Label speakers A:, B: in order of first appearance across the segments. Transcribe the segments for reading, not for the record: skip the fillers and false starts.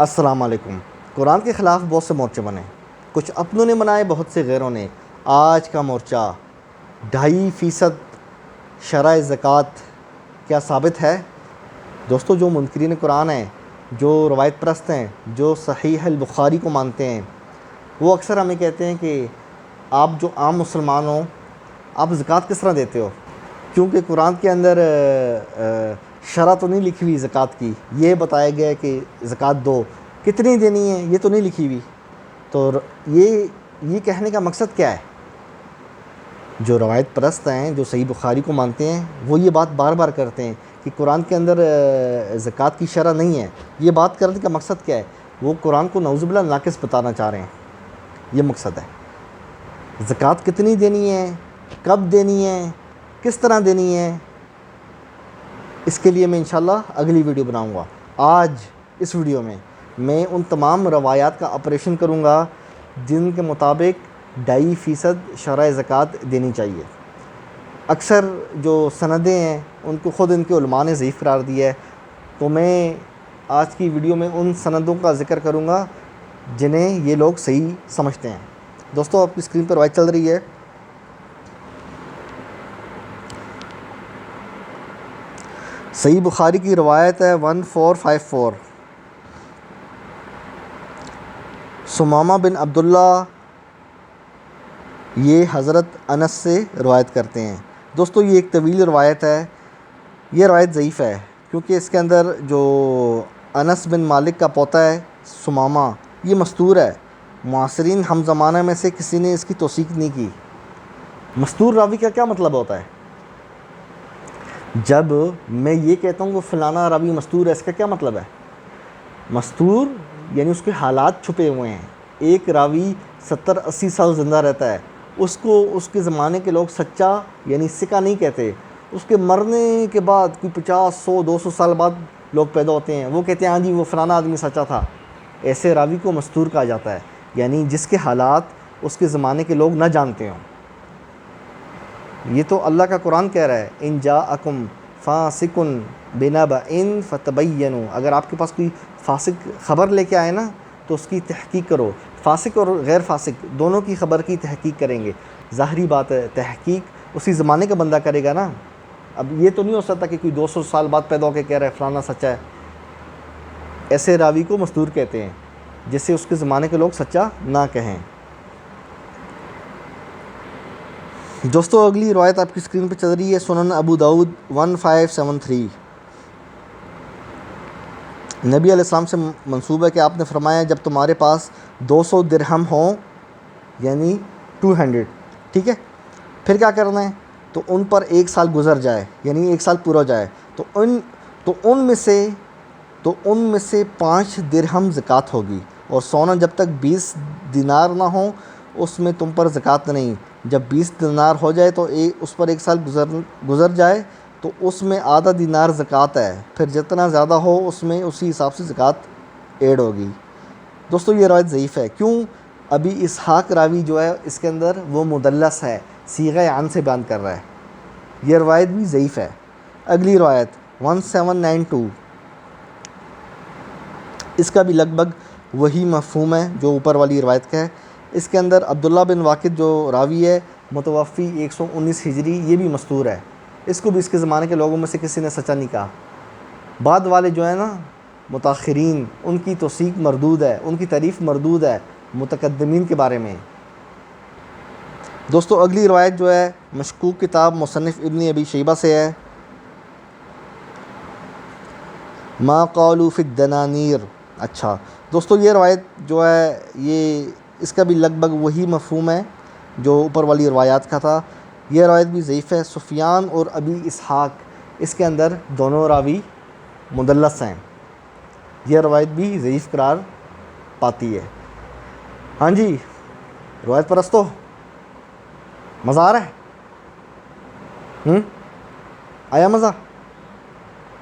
A: السلام علیکم۔ قرآن کے خلاف بہت سے مورچے بنے، کچھ اپنوں نے بنائے، بہت سے غیروں نے۔ آج کا مورچہ 2.5% شرح زکوٰۃ کیا ثابت ہے؟ دوستو، جو منکرین قرآن ہیں، جو روایت پرست ہیں، جو صحیح البخاری کو مانتے ہیں، وہ اکثر ہمیں کہتے ہیں کہ آپ جو عام مسلمان ہو، آپ زکوٰۃ کس طرح دیتے ہو؟ کیونکہ قرآن کے اندر شرح تو نہیں لکھی ہوئی زکوٰۃ کی، یہ بتایا گیا ہے کہ زکوٰۃ دو، کتنی دینی ہے یہ تو نہیں لکھی ہوئی۔ تو یہ کہنے کا مقصد کیا ہے؟ جو روایت پرست ہیں، جو صحیح بخاری کو مانتے ہیں، وہ یہ بات بار بار کرتے ہیں کہ قرآن کے اندر زکوٰۃ کی شرح نہیں ہے۔ یہ بات کرنے کا مقصد کیا ہے؟ وہ قرآن کو نعوذ باللہ ناقص بتانا چاہ رہے ہیں، یہ مقصد ہے۔ زکوٰۃ کتنی دینی ہے، کب دینی ہے، کس طرح دینی ہے، اس کے لیے میں انشاءاللہ اگلی ویڈیو بناؤں گا۔ آج اس ویڈیو میں ان تمام روایات کا آپریشن کروں گا جن کے مطابق 2.5% شرح زکوٰۃ دینی چاہیے۔ اکثر جو سندیں ہیں ان کو خود ان کے علماء نے ضعیف قرار دیا ہے، تو میں آج کی ویڈیو میں ان سندوں کا ذکر کروں گا جنہیں یہ لوگ صحیح سمجھتے ہیں۔ دوستو، آپ کی اسکرین پر روایت چل رہی ہے، صحیح بخاری کی روایت ہے 1454۔ ثمامہ بن عبداللہ یہ حضرت انس سے روایت کرتے ہیں۔ دوستو، یہ ایک طویل روایت ہے، یہ روایت ضعیف ہے کیونکہ اس کے اندر جو انس بن مالک کا پوتا ہے ثمامہ، یہ مستور ہے۔ معاصرین ہم زمانہ میں سے کسی نے اس کی توثیق نہیں کی۔ مستور راوی کا کیا مطلب ہوتا ہے؟ جب میں یہ کہتا ہوں کہ فلانا راوی مستور ہے، اس کا کیا مطلب ہے؟ مستور یعنی اس کے حالات چھپے ہوئے ہیں۔ ایک راوی 70-80 سال زندہ رہتا ہے، اس کو اس کے زمانے کے لوگ سچا یعنی سکہ نہیں کہتے۔ اس کے مرنے کے بعد کوئی 50, 100, 200 سال بعد لوگ پیدا ہوتے ہیں، وہ کہتے ہیں ہاں جی وہ فلانا آدمی سچا تھا۔ ایسے راوی کو مستور کہا جاتا ہے، یعنی جس کے حالات اس کے زمانے کے لوگ نہ جانتے ہوں۔ یہ تو اللہ کا قرآن کہہ رہا ہے، ان جاءکم فاسق بنبأ فتبینوا، اگر آپ کے پاس کوئی فاسق خبر لے کے آئے نا تو اس کی تحقیق کرو۔ فاسق اور غیر فاسق دونوں کی خبر کی تحقیق کریں گے۔ ظاہری بات ہے، تحقیق اسی زمانے کا بندہ کرے گا نا۔ اب یہ تو نہیں ہو سکتا کہ کوئی 200 سال بعد پیدا ہو کے کہہ رہا ہے فلانا سچا ہے۔ ایسے راوی کو مستور کہتے ہیں جس سے اس کے زمانے کے لوگ سچا نہ کہیں۔ دوستو، اگلی روایت آپ کی اسکرین پہ چل رہی ہے، سنن ابو داؤد 1573۔ نبی علیہ السلام سے منسوب ہے کہ آپ نے فرمایا جب تمہارے پاس 200 درہم ہوں، یعنی 200، ٹھیک ہے، پھر کیا کرنا ہے؟ تو ان پر 1 سال گزر جائے، یعنی 1 سال پورا ہو جائے، تو ان میں سے 5 درہم زکوٰۃ ہوگی، اور سونا جب تک 20 دینار نہ ہوں اس میں تم پر زکوٰۃ نہیں۔ جب 20 دینار ہو جائے تو اس پر 1 سال گزر جائے تو اس میں آدھا دینار زکوٰۃ ہے، پھر جتنا زیادہ ہو اس میں اسی حساب سے زکوٰۃ ایڈ ہوگی۔ دوستو، یہ روایت ضعیف ہے، کیوں؟ ابھی اسحاق راوی جو ہے اس کے اندر وہ مدلس ہے، صیغہ عن سے بیان کر رہا ہے، یہ روایت بھی ضعیف ہے۔ اگلی روایت 1792، اس کا بھی لگ بھگ وہی مفہوم ہے جو اوپر والی روایت کا ہے۔ اس کے اندر عبداللہ بن واقد جو راوی ہے، متوفی 119 ہجری، یہ بھی مستور ہے، اس کو بھی اس کے زمانے کے لوگوں میں سے کسی نے سچا نہیں کہا۔ بعد والے جو ہیں نا متاخرین، ان کی توثیق مردود ہے، ان کی تعریف مردود ہے متقدمین کے بارے میں۔ دوستو، اگلی روایت جو ہے مشکوک کتاب مصنف ابن ابی شیبہ سے ہے، ما قالوا فی الدنانیر۔ اچھا دوستو، یہ روایت جو ہے اس کا بھی لگ بھگ وہی مفہوم ہے جو اوپر والی روایات کا تھا، یہ روایت بھی ضعیف ہے۔ سفیان اور ابی اسحاق، اس کے اندر دونوں راوی مدلس ہیں، یہ روایت بھی ضعیف قرار پاتی ہے۔ ہاں جی، روایت پرستو، مزہ آ رہا ہے؟ آیا مزہ؟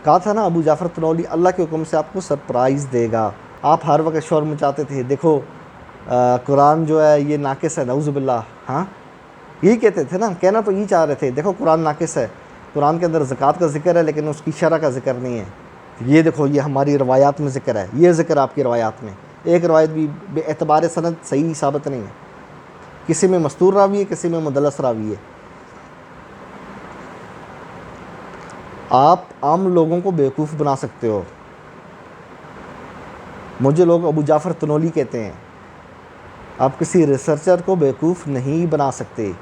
A: کہا تھا نا ابو جعفر طنولی اللہ کے حکم سے آپ کو سرپرائز دے گا۔ آپ ہر وقت شور مچاتے تھے، دیکھو قرآن جو ہے یہ ناقص ہے، نعوذ باللہ۔ ہاں، یہی کہتے تھے نا، کہنا تو یہی چاہ رہے تھے، دیکھو قرآن ناقص ہے، قرآن کے اندر زکوٰۃ کا ذکر ہے لیکن اس کی شرح کا ذکر نہیں ہے۔ یہ دیکھو یہ ہماری روایات میں ذکر ہے، یہ ذکر آپ کی روایات میں، ایک روایت بھی بے اعتبار سند صحیح ثابت نہیں ہے، کسی میں مستور راوی ہے، کسی میں مدلس راوی ہے۔ آپ عام لوگوں کو بیوقوف بنا سکتے ہو، مجھے لوگ ابو جعفر تنولی کہتے ہیں، آپ کسی ریسرچر کو بیوقوف نہیں بنا سکتے۔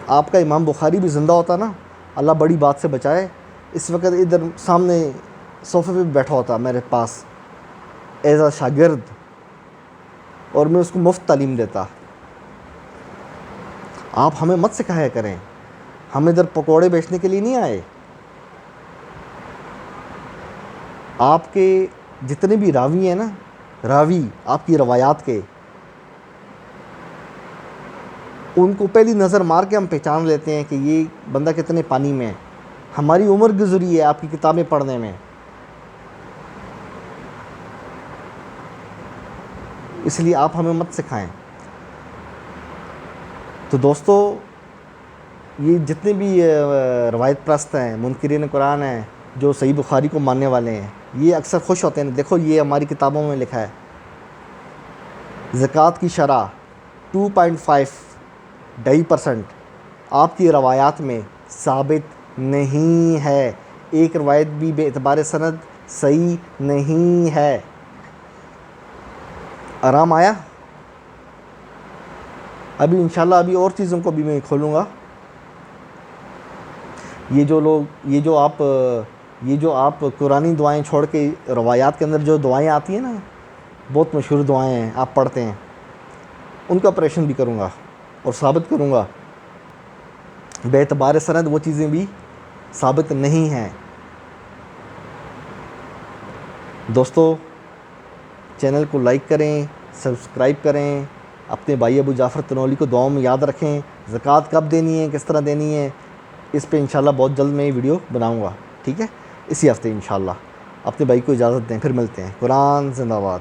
A: آپ کا امام بخاری بھی زندہ ہوتا نا، اللہ بڑی بات سے بچائے، اس وقت ادھر سامنے صوفے پہ بیٹھا ہوتا میرے پاس ایز اے شاگرد، اور میں اس کو مفت تعلیم دیتا۔ آپ ہمیں مت سکھایا کریں، ہم ادھر پکوڑے بیچنے کے لیے نہیں آئے۔ آپ کے جتنے بھی راوی ہیں نا، راوی آپ کی روایات کے، ان کو پہلی نظر مار کے ہم پہچان لیتے ہیں کہ یہ بندہ کتنے پانی میں ہے۔ ہماری عمر گزری ہے آپ کی کتابیں پڑھنے میں، اس لیے آپ ہمیں مت سکھائیں۔ تو دوستو، یہ جتنے بھی روایت پرست ہیں، منکرین قرآن ہیں، جو صحیح بخاری کو ماننے والے ہیں، یہ اکثر خوش ہوتے ہیں، دیکھو یہ ہماری کتابوں میں لکھا ہے، زکوٰۃ کی شرح 2.5% آپ کی روایات میں ثابت نہیں ہے، ایک روایت بھی بے اعتبار سند صحیح نہیں ہے۔ آرام آیا؟ ابھی انشاءاللہ ابھی اور چیزوں کو بھی میں کھولوں گا۔ یہ جو آپ قرآنی دعائیں چھوڑ کے روایات کے اندر جو دعائیں آتی ہیں نا، بہت مشہور دعائیں ہیں، آپ پڑھتے ہیں، ان کا آپریشن بھی کروں گا اور ثابت کروں گا بے اعتبار سند وہ چیزیں بھی ثابت نہیں ہیں۔ دوستو، چینل کو لائک کریں، سبسکرائب کریں، اپنے بھائی ابو جعفر تنولی کو دعاؤں میں یاد رکھیں۔ زکوٰۃ کب دینی ہے، کس طرح دینی ہے، اس پہ انشاءاللہ بہت جلد میں یہ ویڈیو بناؤں گا، ٹھیک ہے، اسی ہفتے انشاءاللہ۔ اپنے بھائی کو اجازت دیں، پھر ملتے ہیں۔ قرآن زندہ باد۔